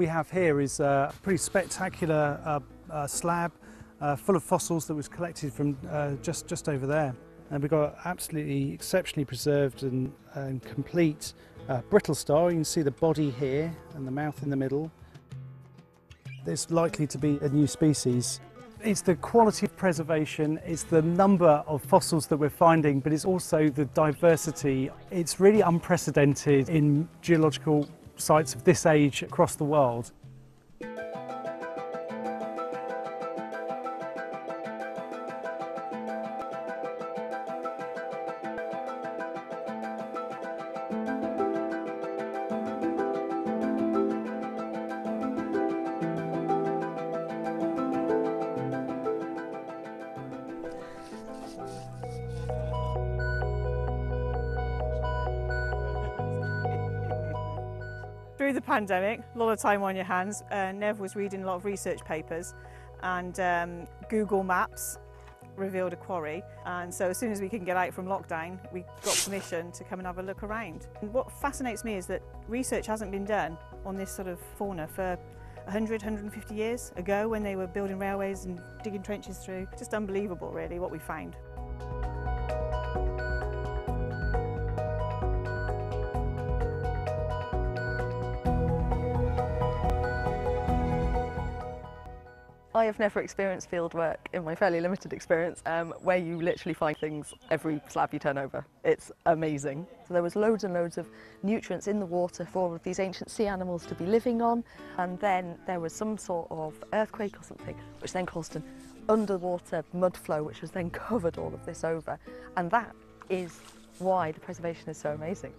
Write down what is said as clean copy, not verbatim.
we have here is a pretty spectacular slab full of fossils that was collected from just over there. And we've got absolutely exceptionally preserved and complete brittle star. You can see the body here and the mouth in the middle. There's likely to be a new species. It's the quality of preservation, it's the number of fossils that we're finding, but it's also the diversity. It's really unprecedented in geological sites of this age across the world. Through the pandemic, a lot of time on your hands, Nev was reading a lot of research papers, and Google Maps revealed a quarry, and so as soon as we can get out from lockdown, we got permission to come and have a look around. And what fascinates me is that research hasn't been done on this sort of fauna for 100, 150 years ago when they were building railways and digging trenches through. Just unbelievable really what we found. I have never experienced field work in my fairly limited experience where you literally find things every slab you turn over. It's amazing. So there was loads and loads of nutrients in the water for all of these ancient sea animals to be living on, and then there was some sort of earthquake or something which then caused an underwater mud flow which has then covered all of this over, and that is why the preservation is so amazing.